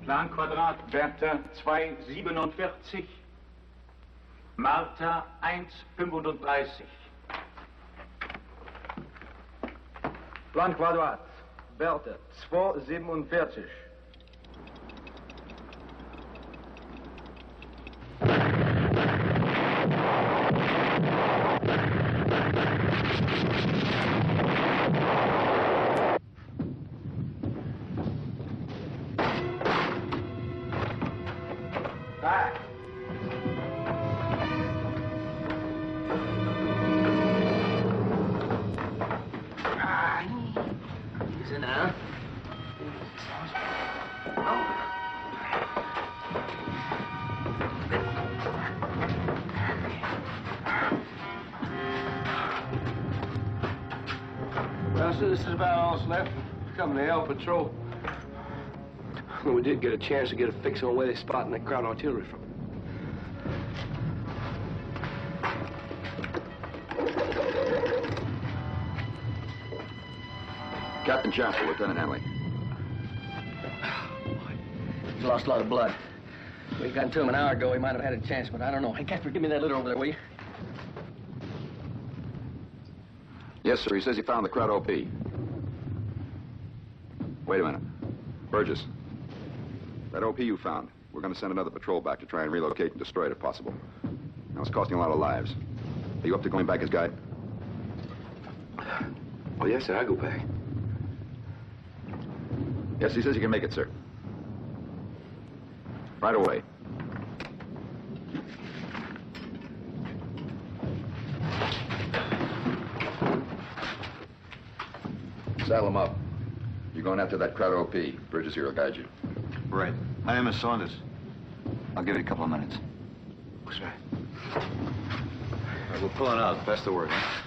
Planquadrat Bertha 2,47. Martha 1,35. Planquadrat Bertha 2,47. This is about all that's left. Coming to L Patrol. Well, we did get a chance to get a fix on where they're spotting that crowd artillery from. Captain Jasper, Lieutenant Hanley. He's lost a lot of blood. We got to him an hour ago. He might have had a chance, but I don't know. Hey, Casper, give me that litter over there, will you? Yes, sir. He says he found the crowd OP. Wait a minute. Burgess. That OP you found, we're going to send another patrol back to try and relocate and destroy it if possible. Now, it's costing a lot of lives. Are you up to going back as guide? Oh, yes, sir. I'll go back. Yes, he says you can make it, sir. Right away. Saddle him up. You're going after that crowd OP. Burgess here will guide you. Right. My name is Saunders. I'll give it a couple of minutes. What's that? All right, we're pulling out. Pass the word, huh?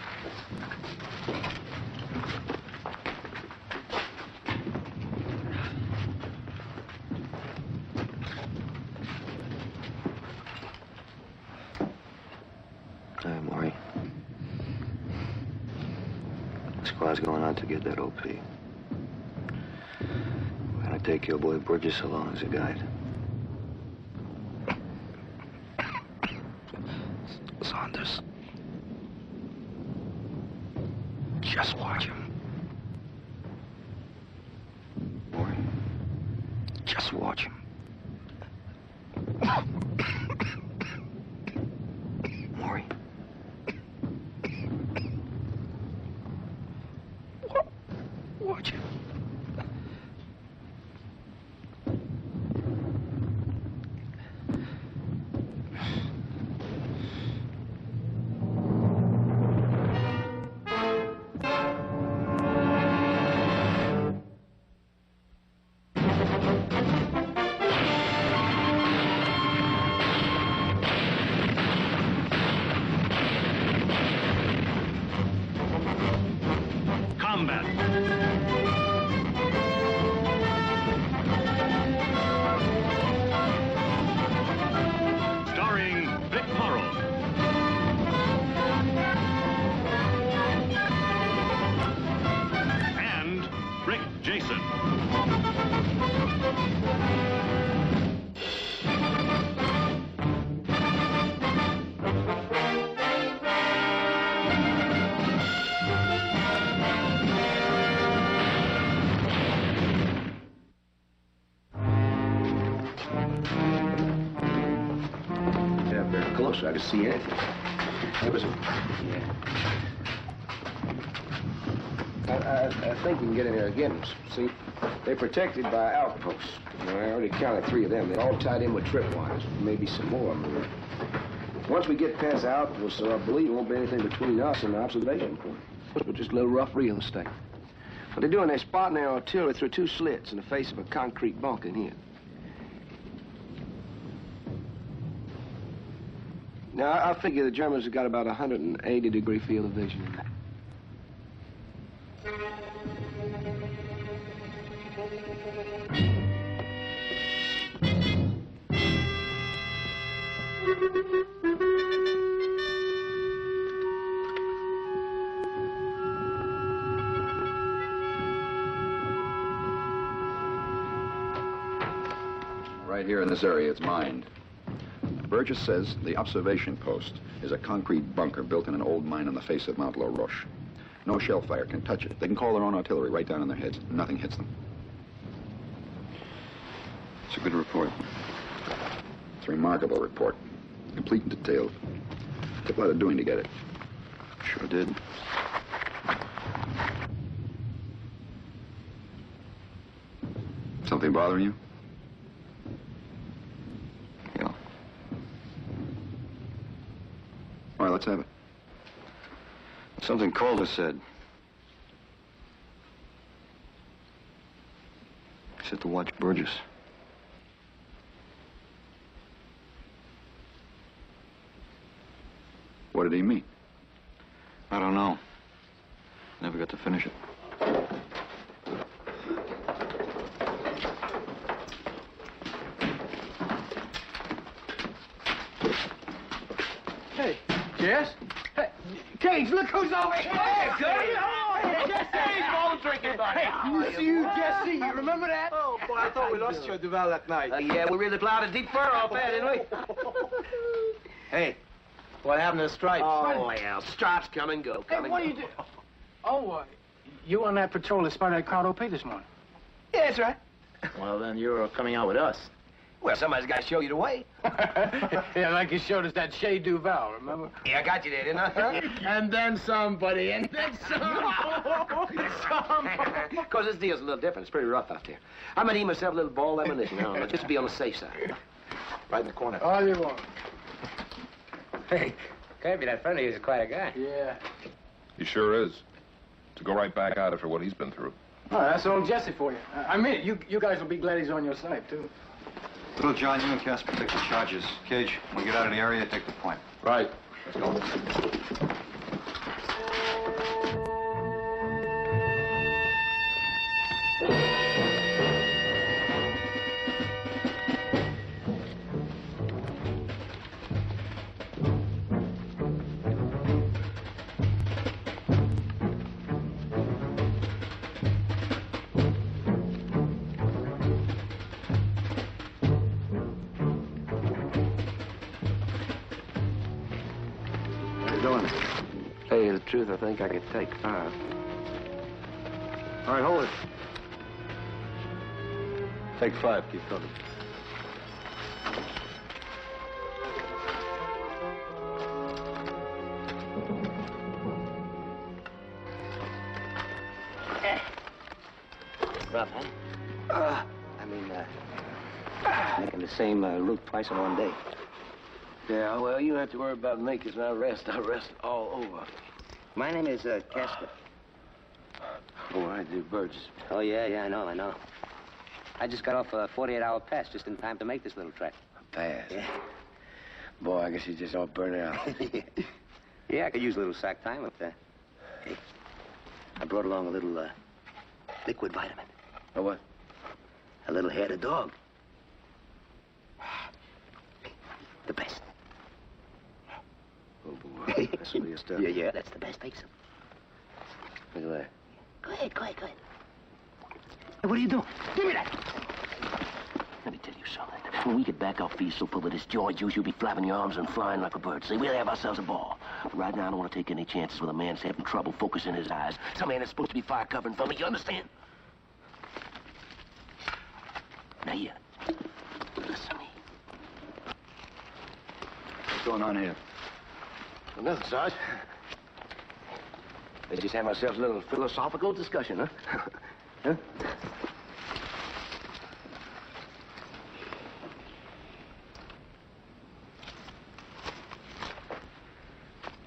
Hi, Maury. The squad's going out to get that OP. We're gonna take your boy Burgess along as a guide. Saunders. Just watch him. Maury. Just watch him. Maury. Watch him. So I could see anything. There was a... Yeah. I think we can get in there again. See, they're protected by outposts. You know, I already counted 3 of them. They're all tied in with tripwires. Maybe some more. Once we get past the outposts, I believe there won't be anything between us and the observation point. But just a little rough real estate. What they're doing, they're spotting their artillery through 2 slits in the face of a concrete bulk in here. Now, I figure the Germans have got about 180-degree field of vision in that. Right here in this area, it's mined. Burgess says the observation post is a concrete bunker built in an old mine on the face of Mount La Roche. No shell fire can touch it. They can call their own artillery right down on their heads. Nothing hits them. It's a good report. It's a remarkable report. Complete and detailed. Took a lot of doing to get it. Sure did. Something bothering you? Yeah. All right, let's have it. Something Calder said. He said to watch Burgess. What did he mean? I don't know. Never got to finish it. Hey, Jess? Hey, Cage, look who's over here! Hey, Jesse! Ball drinking buddy! Hey, you, Jesse, you remember that? Oh, boy, I thought we lost you at Duval that night. Yeah, we really plowed a deep furrow up there, didn't we? Hey, what happened to the stripes? Oh, well, stripes come and go, Hey, what do you do? Oh, you on that patrol that spotted that crowd OP this morning? Yeah, that's right. Well, then you're coming out with us. Well, somebody's got to show you the way. Yeah, like you showed us that Chez Duval, remember? Yeah, I got you there, didn't I? And then somebody, and then Because this deal's a little different. It's pretty rough out there. I'm gonna eat myself a little ball ammunition, just to be on the safe side. Right in the corner. All you want. Hey, Kirby, that friend of yours is quite a guy. Yeah. He sure is. To go right back at it for what he's been through. Oh, that's old Jesse for you. I mean, you guys will be glad he's on your side, too. Little John, you and Casper take the charges. Cage, when we get out of the area, take the point. Right. Let's go. Hey, the truth, I think I could take 5. All right, hold it. Take 5. Keep coming. Rough, huh? Making the same route twice in one day. Yeah, well, you don't have to worry about me, because I rest all over. My name is Casper. Oh, I do, Burgess. Oh, yeah, I know. I just got off a 48-hour pass just in time to make this little trek. Pass? Yeah. Boy, I guess you just all burn out. Yeah, I could use a little sack time up there. Hey, I brought along a little liquid vitamin. A what? A little hair to dog. The best. Oh, boy. That's some of your stuff. Yeah, that's the best. Take some. Look at that. Go ahead. Hey, what are you doing? Give me that. Let me tell you something. When we get back, I'll feel so full of this joy juice, you'll be flapping your arms and flying like a bird. See, we'll have ourselves a ball. But right now, I don't want to take any chances with a man's having trouble focusing his eyes. Some man that's supposed to be fire covering for me, you understand? Now, here. Listen to me. What's going on here? Well, nothing, Sarge. Let's just have ourselves a little philosophical discussion, huh? Huh?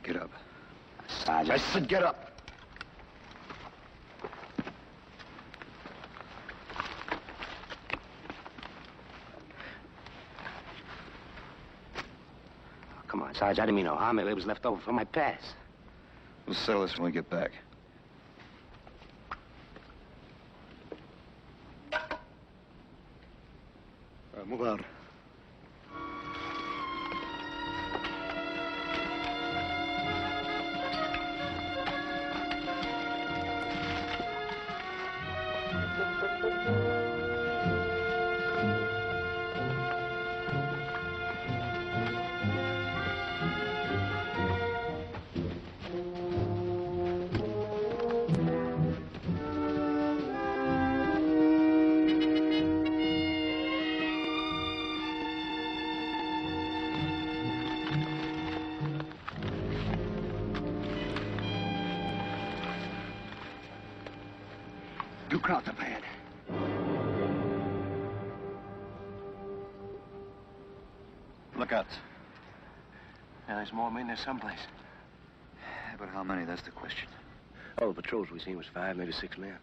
Get up. Sarge, I said get up. Come on, Sarge, I didn't mean no harm. It was left over from my pass. We'll settle this when we get back. All right, move out. 2 Krauts up ahead. Look out. Yeah, there's more men there someplace. But how many? That's the question. All the patrols we seen was 5, maybe 6 men.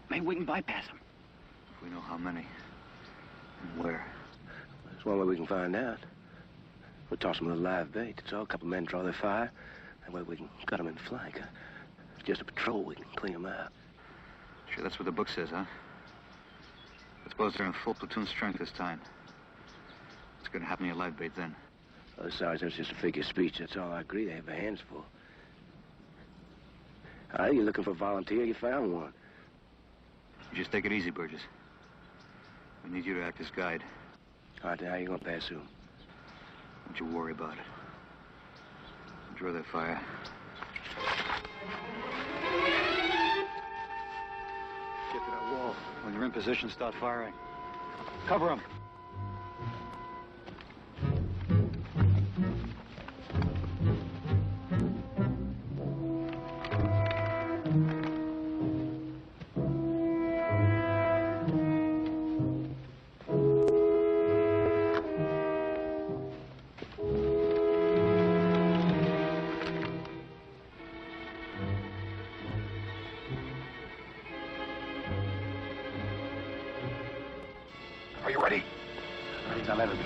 Maybe we can bypass them. If we know how many. And where. There's one way we can find out. We'll toss them a little live bait. It's all. A couple men draw their fire. That way we can cut them in flank. Just a patrol, we can clean them out. Sure, that's what the book says, huh? I suppose they're in full platoon strength this time. What's going to happen to your live bait then? Oh, Sarge, that's just a figure of speech. That's all I agree. They have their hands full. You're looking for a volunteer. You found one. You just take it easy, Burgess. I need you to act as guide. All right, then how you gonna pass through? Don't you worry about it. Draw that fire. Get to that wall. When you're in position, start firing. Cover him. Are you ready? Ready as I'll ever be.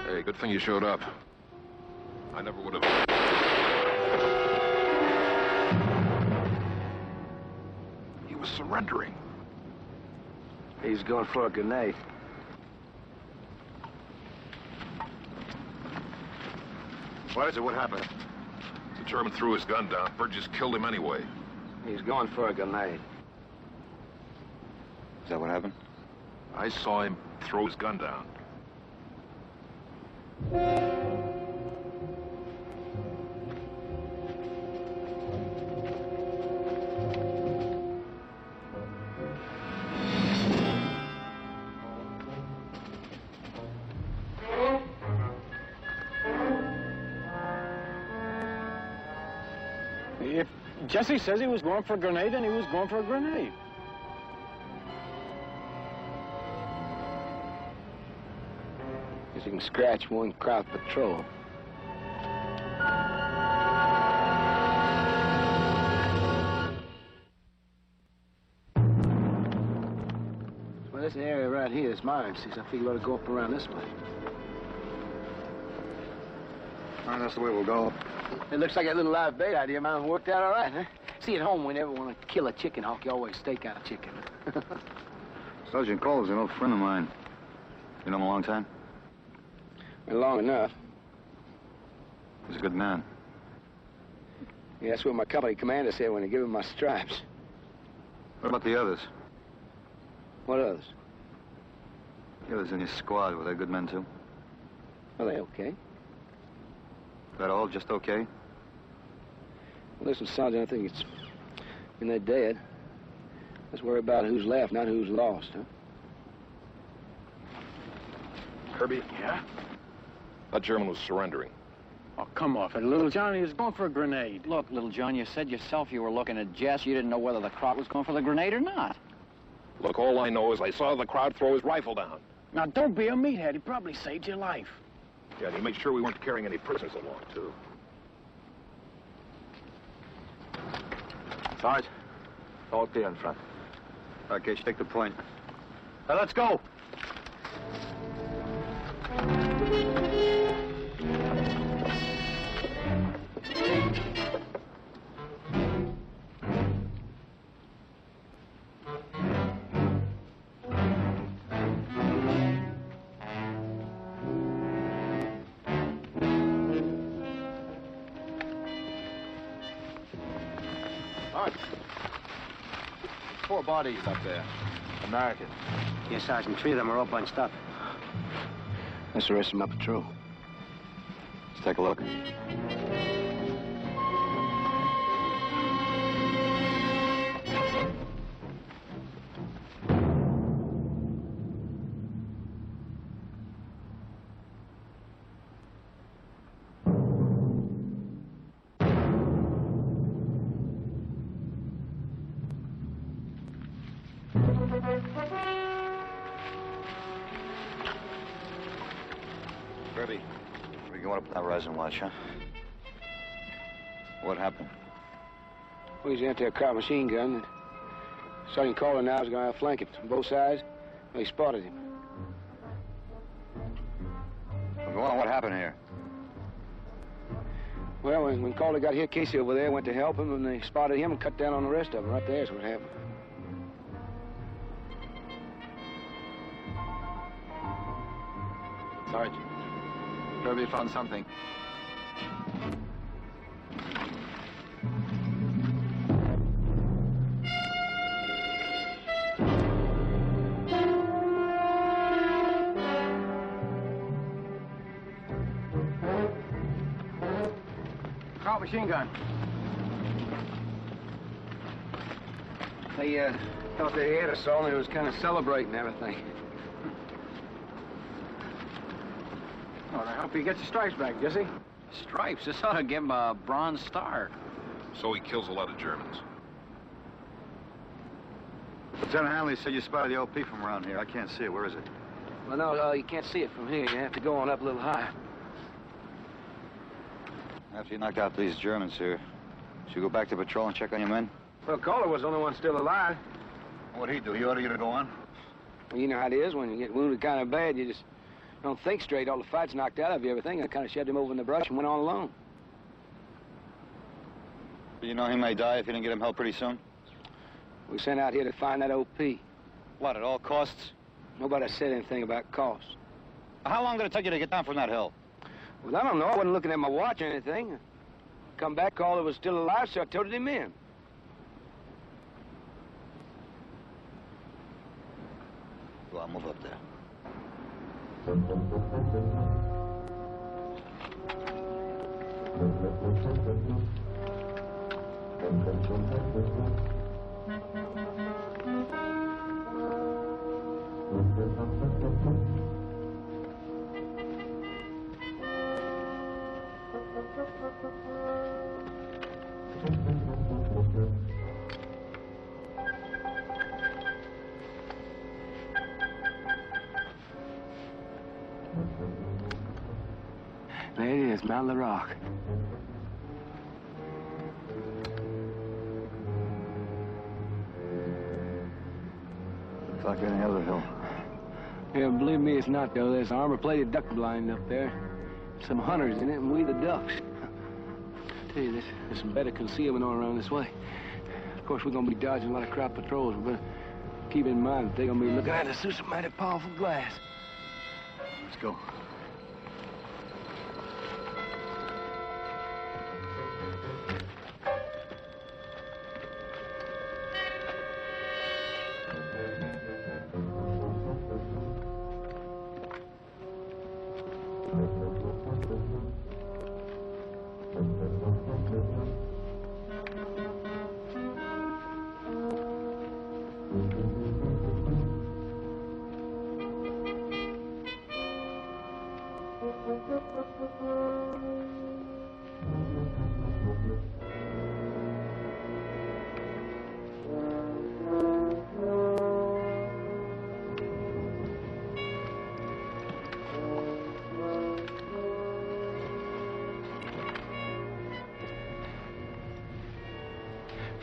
Hey, good thing you showed up. I never would have... He was surrendering. He's going for a grenade. What is it? What happened? The German threw his gun down. Burgess killed him anyway. He's going for a grenade. Is that what happened? I saw him throw his gun down. If Jesse says he was going for a grenade, then he was going for a grenade. Guess you can scratch 1 Kraut patrol. Well, this area right here is mine. See, so I figure we ought to go up around this way. All right, that's the way we'll go. It looks like that little live bait idea of mine worked out all right, huh? See, at home, we never want to kill a chicken hawk. You always stake out a chicken. Sergeant Cole is an old friend of mine. You know him a long time? Well, long enough. He's a good man. Yeah, that's what my company commander said when he gave him my stripes. What about the others? What others? The others in your squad, were they good men, too? Well, they okay. That all just okay? Well, listen, Sergeant, I think it's... when they're dead, let's worry about who's left, not who's lost, huh? Kirby? Yeah? That German was surrendering. Oh, come off it. Little Johnny is going for a grenade. Look, little John, you said yourself you were looking at Jess. You didn't know whether the Kraut was going for the grenade or not. Look, all I know is I saw the crowd throw his rifle down. Now, don't be a meathead. He probably saved your life. Yeah, and he made sure we weren't carrying any prisoners along, too. Sarge, all clear in front. Okay, take the point. Now, let's go. Four bodies up there. American. Yes, Sergeant. 3 of them are all bunched up. That's the rest of my patrol. Let's take a look. Kirby, we're going up that rise and watch, huh? What happened? Well, he's after a car machine gun. Sergeant Calder now is going to outflank it from both sides. Well, he spotted him. Well, go on, what happened here? Well, when Calder got here, Casey over there went to help him, and they spotted him and cut down on the rest of them. Right there's what happened. Sarge, Kirby found something. Kraut machine gun. They thought they had us all, and they was kind of celebrating everything. Well, I hope he gets the stripes back, Jesse. Stripes? This ought to give him a Bronze Star. So he kills a lot of Germans. Lieutenant Hanley said you spotted the OP from around here. I can't see it. Where is it? Well, no, you can't see it from here. You have to go on up a little higher. After you knocked out these Germans here, should you go back to patrol and check on your men? Well, Calder was the only one still alive. What'd he do? He ordered you to go on? Well, you know how it is. When you get wounded kind of bad, you just don't think straight. All the fight's knocked out of you, everything. I kind of shoved him over in the brush and went on alone. You know he may die if you didn't get him help pretty soon? We sent out here to find that OP. What, at all costs? Nobody said anything about cost. How long did it take you to get down from that hill? Well, I don't know. I wasn't looking at my watch or anything. Come back, Calder was still alive, so I toted him in. Go on, move up there. There it is, Mount La Rock. Looks like any other hill. Yeah, believe me, it's not, though. There's an armor-plated duck blind up there. Some hunters in it, and we the ducks. I tell you, there's some better concealment all around this way. Of course, we're going to be dodging a lot of crowd patrols, but keep in mind that they're going to be looking at us through some mighty powerful glass. Let's go.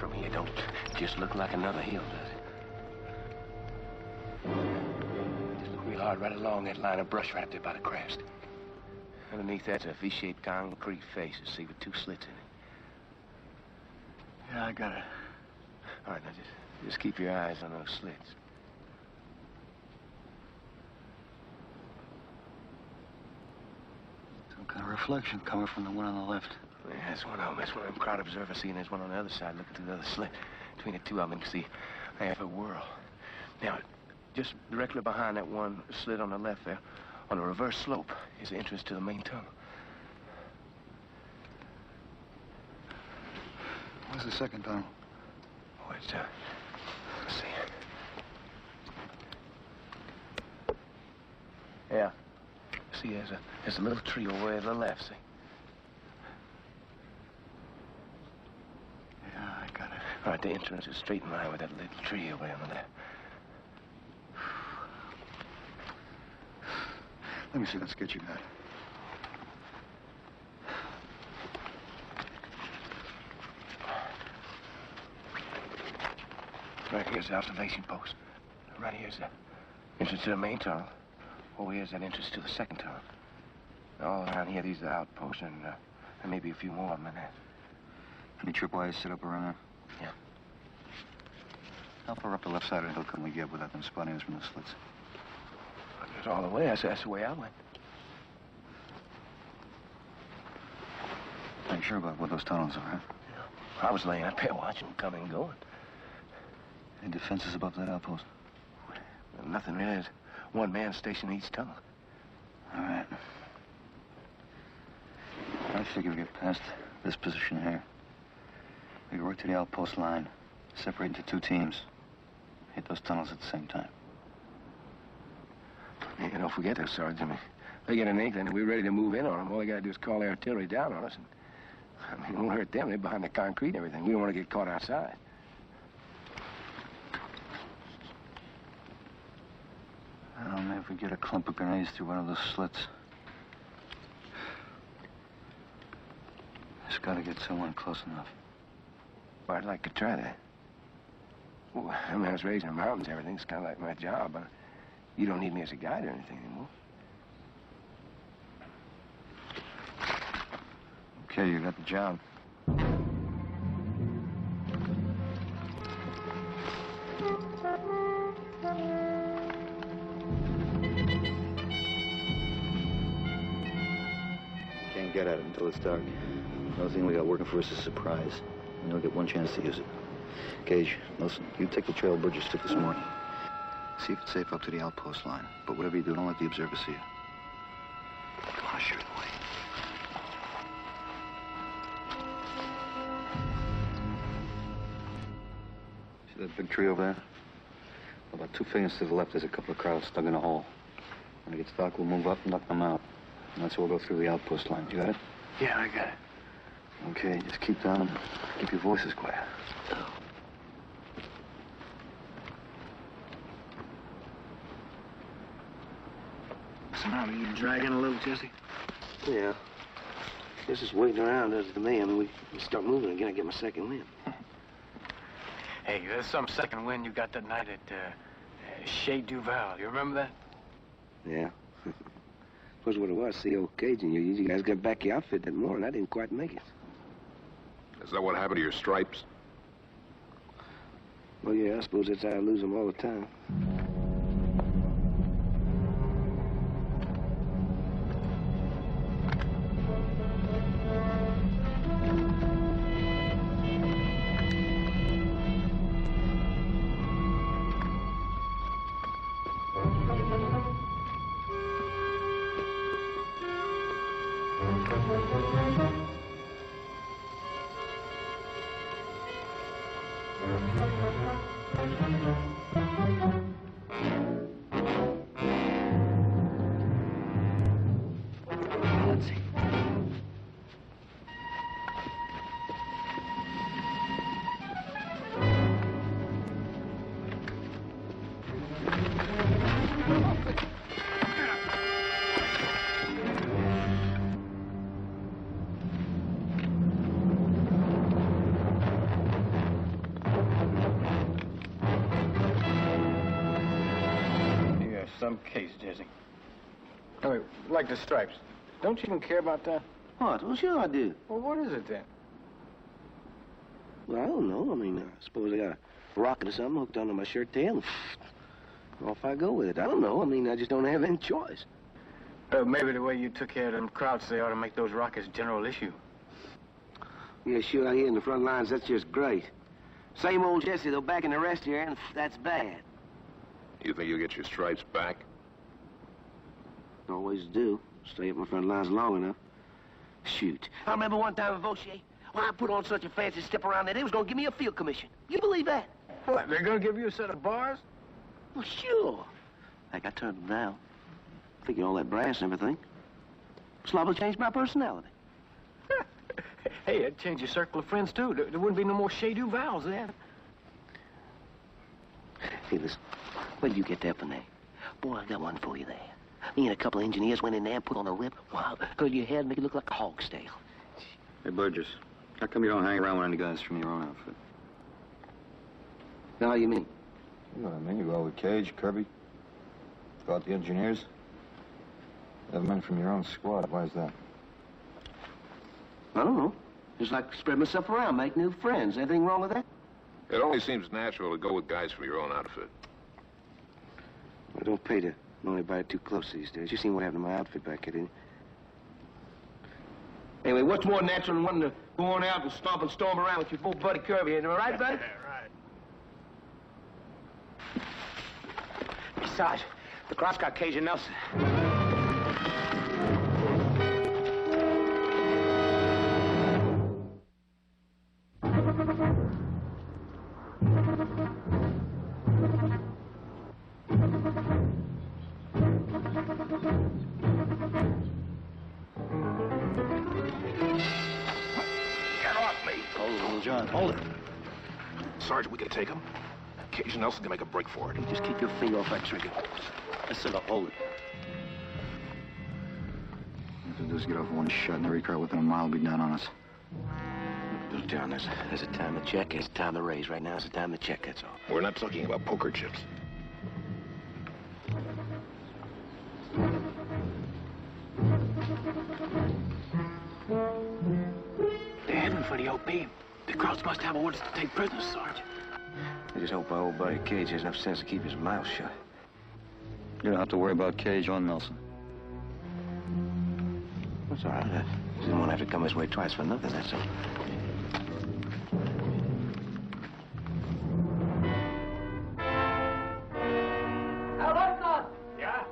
from here don't just look like another hill, does it? Just look real hard right along that line of brush right there by the crest. Underneath that's a V-shaped concrete face, you see, with two slits in it. Yeah, I got it. All right, now just keep your eyes on those slits. Some kind of reflection coming from the one on the left. Yeah, that's one of them. That's one of them crowd observers see, and there's one on the other side looking through the other slit. Between the two of them, you can see half a whirl. Now, just directly behind that one slit on the left there, on the reverse slope, is the entrance to the main tunnel. Where's the second tunnel? Oh, it's, let's see. Yeah. See, there's a little tree over there to the left, see? Yeah, I got it. All right, the entrance is straight in line with that little tree over there on the left. Let me see that sketch you got. Right here's the observation post. Right here's the entrance to the main tunnel. Over here's that entrance to the second tunnel. All around here, these are the outposts, and maybe a few more of them in there. Any tripwires set up around there? Yeah. How far up the left side of the hill can we get without them spotting us from the slits? It's all the way. That's the way I went. Are you sure about what those tunnels are, huh? Yeah. I was laying up there watching them coming and going. Any defenses above that outpost? Well, nothing really. There's one man stationed in each tunnel. All right. I figure we get past this position here. We go right to the outpost line, separate into two teams, hit those tunnels at the same time. Yeah, don't forget those Sarge. I mean, they get an inkling and we're ready to move in on them. All they got to do is call their artillery down on us. And, I mean, it won't hurt them. They're behind the concrete and everything. We don't want to get caught outside. I don't know if we get a clump of grenades through one of those slits. Just got to get someone close enough. Well, I'd like to try that. Well, I mean, I was raised in the mountains. Everything's kind of like my job. But you don't need me as a guide or anything anymore. Okay, you got the job. Can't get at it until it's dark. The only thing we got working for us is surprise. We only get one chance to use it. Gage, listen, you take the trail Burgess took this morning. See if it's safe up to the outpost line. But whatever you do, don't let the observer see you. Come on, shoot away. See that big tree over there? About 2 fingers to the left, there's a couple of crowds stuck in a hole. When it gets dark, we'll move up and knock them out. And that's where we'll go through the outpost line. You got it? Yeah, I got it. Okay, just keep down and keep your voices quiet. Somehow you dragging a little, Jesse? Yeah. This is waiting around does it to me. I mean, we start moving again, I get my second wind. Hey, there's some second wind you got that night at Chez Duval. You remember that? Yeah. Suppose what it was, see, old Cajun, you guys got back your outfit that morning. I didn't quite make it. Is that what happened to your stripes? Well, yeah, I suppose that's how I lose them all the time. some case, Jesse. Oh, like the stripes. Don't you even care about that? What? Well, sure I do. Well, what is it then? Well, I don't know. I mean, I suppose I got a rocket or something hooked onto my shirt tail, and off I go with it. I don't know. I mean, I just don't have any choice. Maybe the way you took care of them Krauts, they ought to make those rockets general issue. Yeah, sure, out here in the front lines, that's just great. Same old Jesse, though, back in the rest here, and that's bad. You think you'll get your stripes back? Always do. Stay up my front lines long enough. Shoot. I remember one time in Vauchier, when I put on such a fancy step around there, they was gonna give me a field commission. You believe that? What, they're gonna give you a set of bars? Well, sure. Like, I turned them down. Thinking all that brass and everything. Slobber changed my personality. Hey, that'd change your circle of friends, too. There wouldn't be no more Chez Duvals then. Hey, listen. Where did you get that from there? Boy, I got one for you there. Me and a couple of engineers went in there and put on a rip. Wow, curl your hair and make it look like a hog's tail. Hey, Burgess, how come you don't hang around with any guys from your own outfit? Now, you mean? You know what I mean. You go out with Cage, Kirby, go out the engineers. You have men from your own squad. Why is that? I don't know. Just like to spread myself around, make new friends. Anything wrong with that? It only seems natural to go with guys from your own outfit. I don't pay to know anybody too close these days. You seen what happened to my outfit back here, didn't you? Anyway, what's more natural than wanting to go on out and stomp and storm around with your full buddy Kirby? Am I right, buddy? Right. Besides, the Krauts got Cage and Nelson. John, hold it. Sergeant, we can take him. Cage and Nelson can make a break for it. You just keep your finger off that trigger. I said I'll hold it. If we just get off one shot and every car within a mile will be down on us. Little John, there's a time to check, there's a time to raise. Right now, it's a time to check, that's all. We're not talking about poker chips. They're heading for the OP. The Krauts must have orders to take prisoners, Sergeant. I just hope our old buddy Cage has enough sense to keep his mouth shut. You don't have to worry about Cage or Nelson. That's all right. I didn't want to have to come this way twice for nothing, that's all. Ja?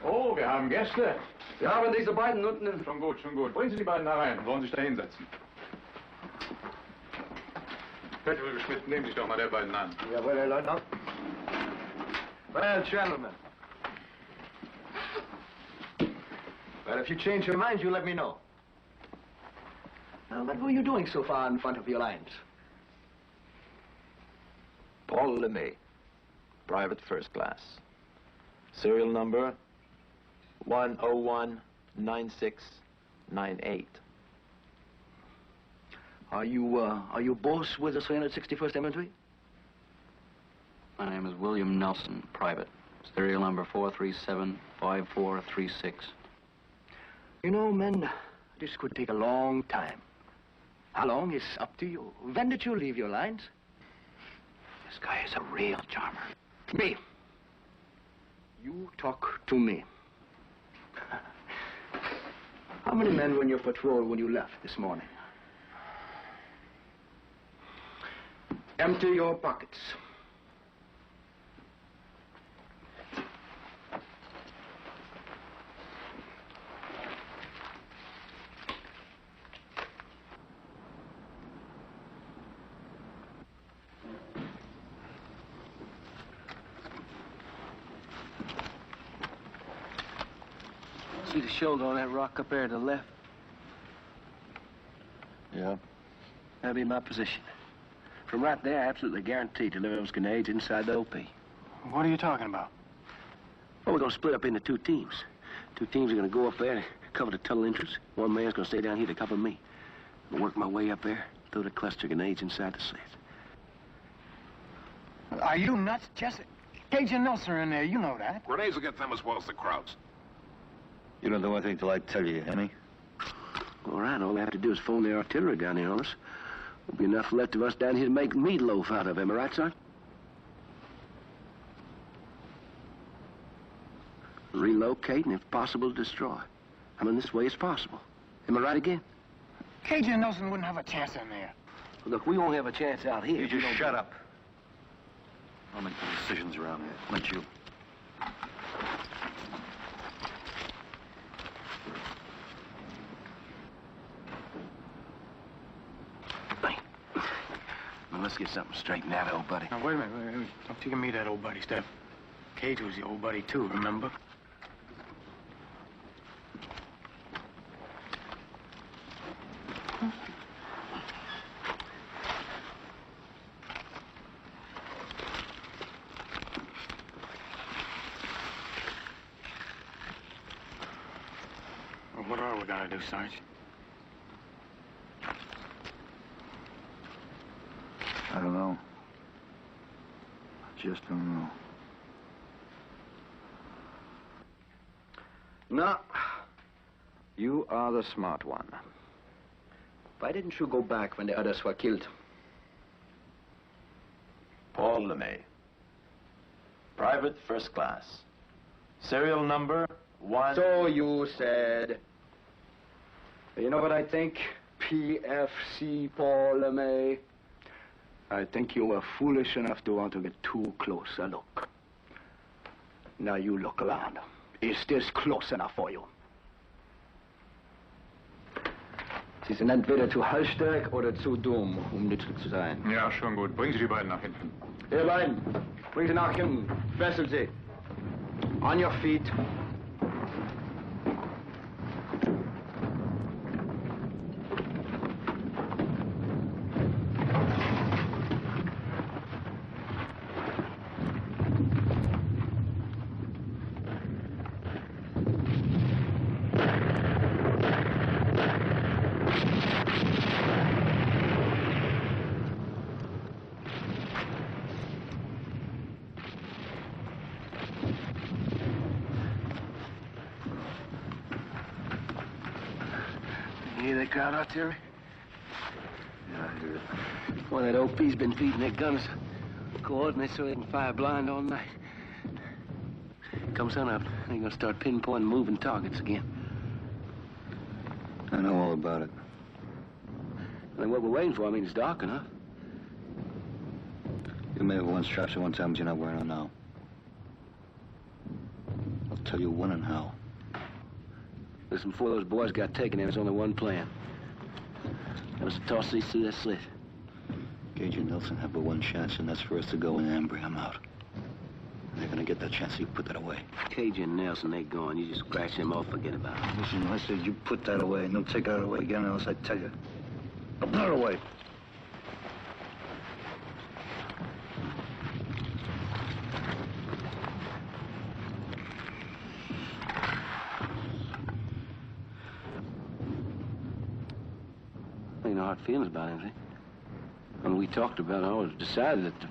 Oh, wir haben Gäste. Wir haben diese beiden unten in... Schon gut, schon gut. Bringen Sie die beiden da rein und wollen sich da hinsetzen. Pettigrew Schmidt, nehmen sich doch mal der beiden an. Jawohl, Herr Leutnant. Well, gentlemen. Well, if you change your minds, you let me know. Now, what were you doing so far in front of your lines? Paul LeMay, private first class. Serial number 1019698. Are you boss with the 361st Infantry? My name is William Nelson, private. Serial number 4375436. You know, men, this could take a long time. How long is up to you. When did you leave your lines? This guy is a real charmer. Me. You talk to me. How many men were in your patrol when you left this morning? Empty your pockets. See the shoulder on that rock up there to the left? Yeah? That'll be my position. From right there, I absolutely guaranteed to deliver those grenades inside the OP. What are you talking about? Well, we're going to split up into two teams. Two teams are going to go up there and cover the tunnel entrance. One man's going to stay down here to cover me. I'll work my way up there, throw the cluster grenades inside the safe. Are you nuts, Jesse? Cage and Nelson are in there, you know that. Grenades will get them as well as the crowds. You don't do anything till I tell you, Henry. All right, all they have to do is phone the artillery down here on us. There'll be enough left of us down here to make meatloaf out of, am I right, son? Relocate and, if possible, destroy. I mean, this way is possible. Am I right again? Cage and Nelson wouldn't have a chance in there. Look, we won't have a chance out here. You just shut up. I'll make the decisions around here, not you. Well, let's get something straightened out, old buddy. Now, wait a minute. Don't you give me that old buddy stuff. Cage was the old buddy, too, remember? Well, what are we gonna do, Sarge? I don't know. I just don't know. No. You are the smart one. Why didn't you go back when the others were killed? Paul LeMay. Private first class. Serial number 1... So you said. You know what I think? PFC Paul LeMay. I think you were foolish enough to want to get too close a look. Now you look around. Is this close enough for you? Sie sind entweder zu halsstark oder zu dumm, nützlich zu sein. Ja, schon gut. Bringen Sie die beiden nach hinten. Ihr beiden, bringen Sie nach hinten. Fesseln Sie. On your feet. You hear that crowd artillery? Yeah, I hear it. Well, that OP's been feeding their gunners coordinates so they can fire blind all night. Come sunup, they're gonna start pinpointing moving targets again. I know all about it. And what we're waiting for, I mean, it's dark enough. You may have worn straps at one time, but you're not wearing them now. I'll tell you when and how. Listen, before those boys got taken, there was only one plan. That was to toss these through that slit. Gage and Nelson have but one chance, and that's for us to go in and bring them out. They're gonna get that chance, so you put that away. Cage and Nelson, they gone. You just scratch them off, forget about it. Listen, I said you put that away, and don't take that away again unless I tell you. Now put it away. Ain't no hard feelings about anything. I mean, we talked about it. I always decided that the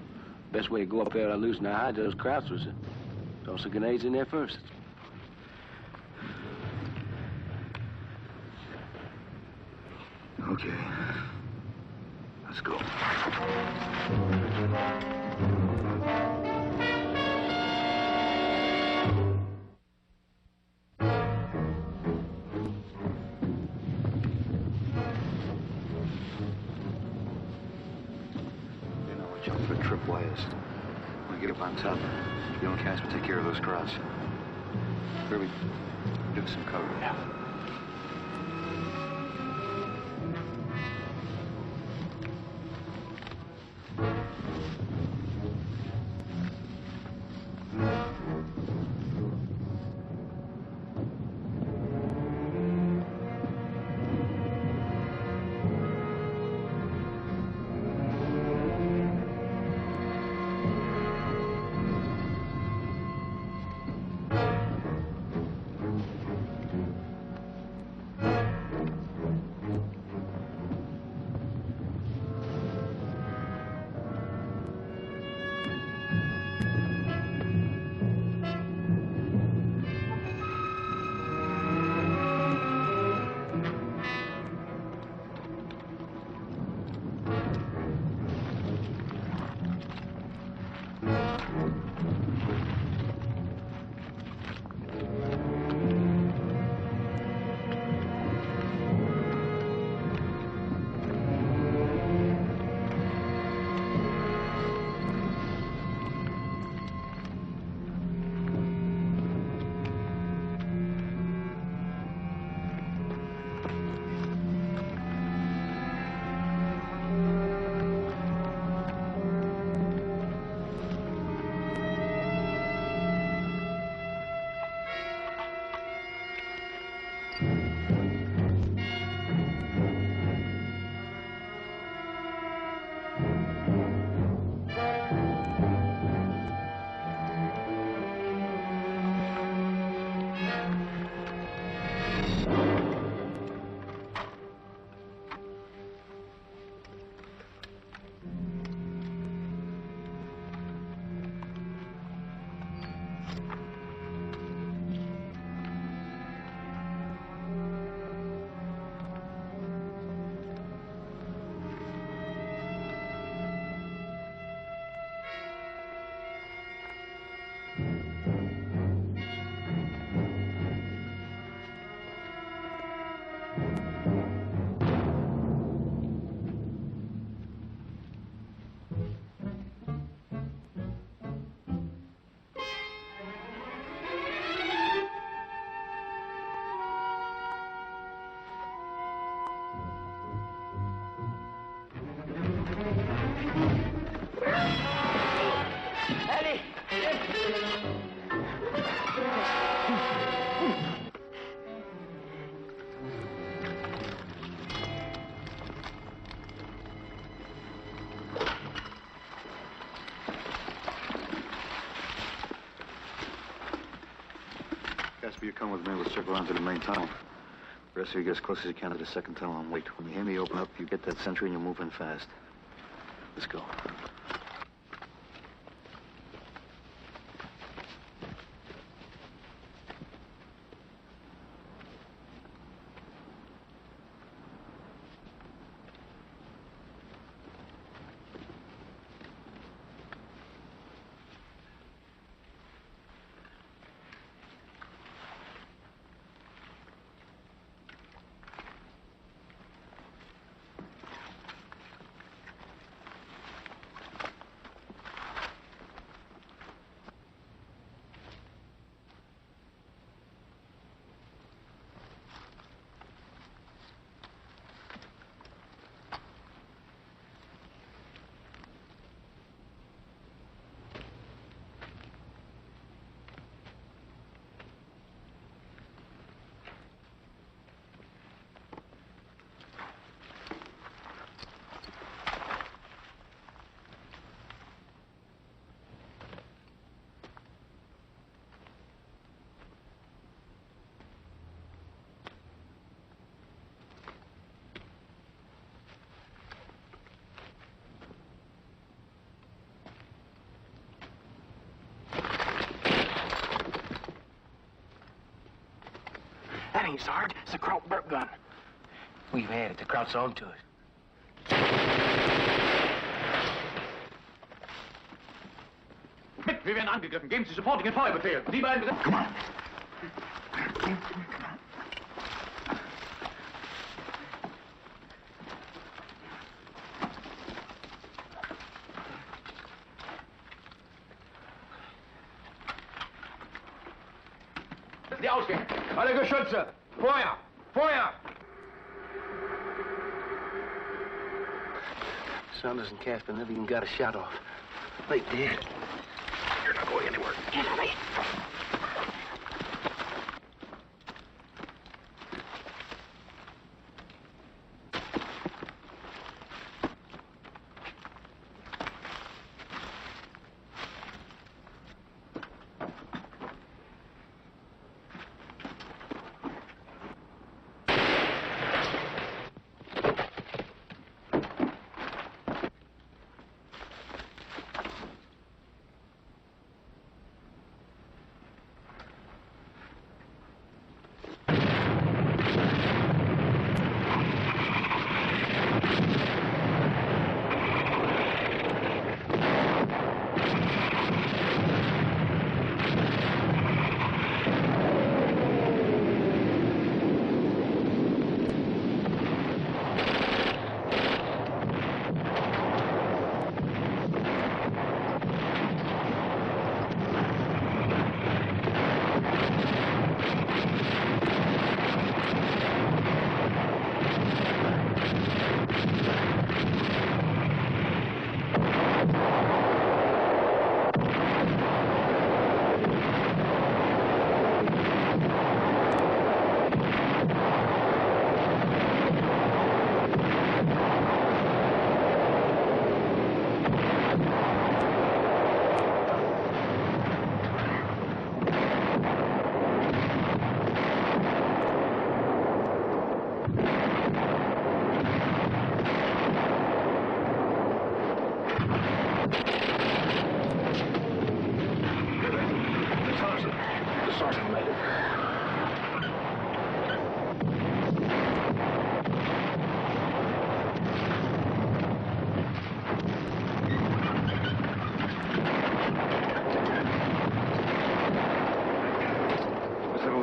best way to go up there without losing our hides to those crowds was to toss the grenades in there first. Okay. Let's go. Jump for tripwires. When we get up on top, you and Cass will take care of those crowds. Kirby, give us some cover. Yeah. Casper, you come with me. Let's check around to the main tunnel. The rest of you get as close as you can to the second tunnel and wait. When you hear me open up, you get that sentry and you move in fast. Let's go. That ain't Sarge. It's a Kraut burp gun. We've had it. The Kraut's on to it. Wir werden angegriffen. Geben Sie sofortigen Feuerbefehl. Sie beiden... Come on. Die Ausgänge. Alle Geschütze. Feuer! Feuer! Saunders and Casper never even got a shot off. Wait, dear. You're not going anywhere. Get out of here.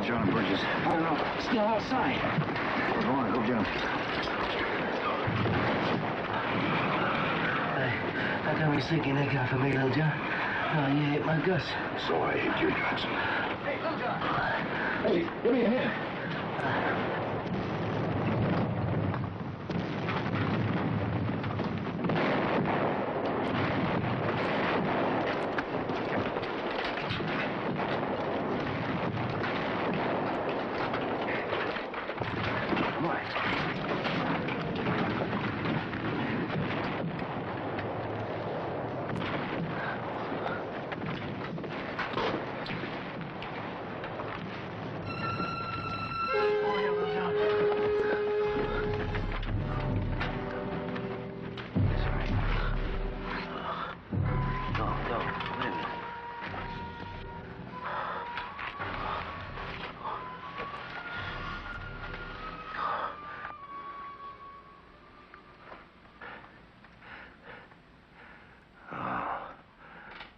John and Burgess? I don't know. Still outside. Go on, go jump. Hey, how come you're sticking that guy for me, Little John? Oh, you hate my guts. So I hate your guts. Hey, Little John. Hey, give me a hand.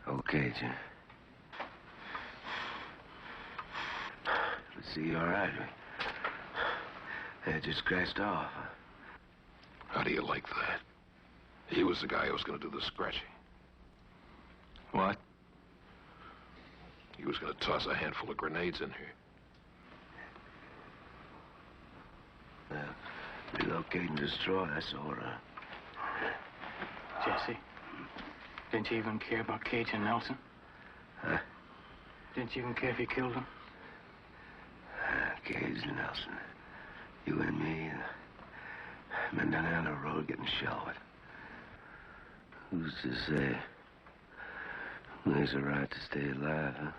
Okay, Jim. Let's see, all right. That just scratched off. How do you like that? He was the guy who was going to do the scratching. What? He was going to toss a handful of grenades in here. Relocate and destroy, that's all right. Jesse, didn't you even care about Cage and Nelson? Huh? Didn't you even care if you killed them? Cage and Nelson. You and me, men down there on the road getting shelled. Who's to say who has a right to stay alive, huh?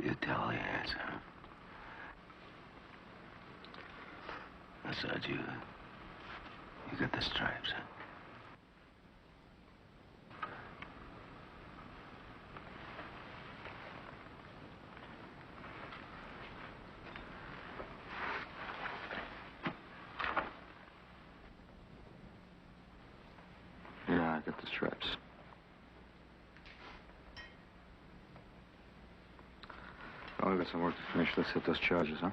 You tell the answer. Besides, you got the stripes, huh? Yeah, I got the straps. Oh, we got some work to finish. Let's hit those charges, huh?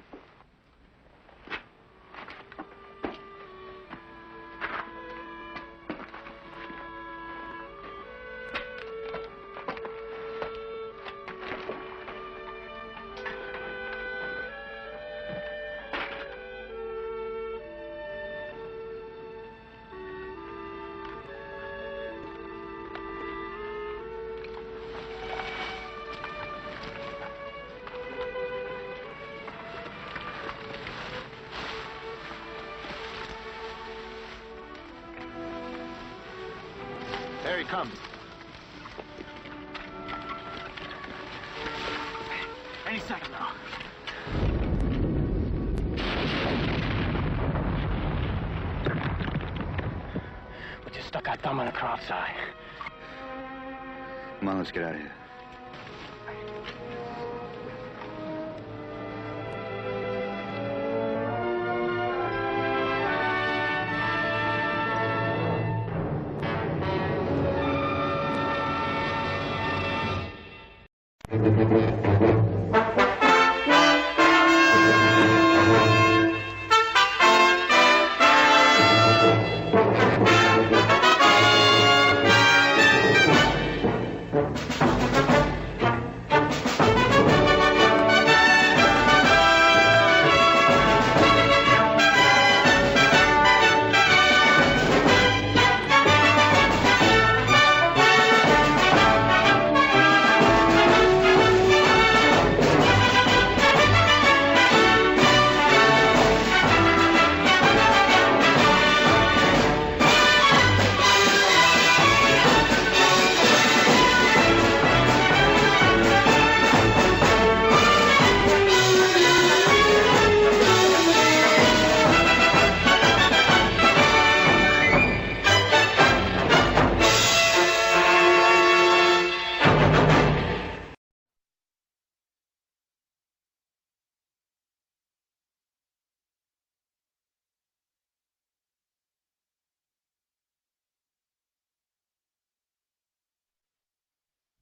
There he comes. Any second now. We just stuck our thumb in a crowd's eye. Come on, let's get out of here.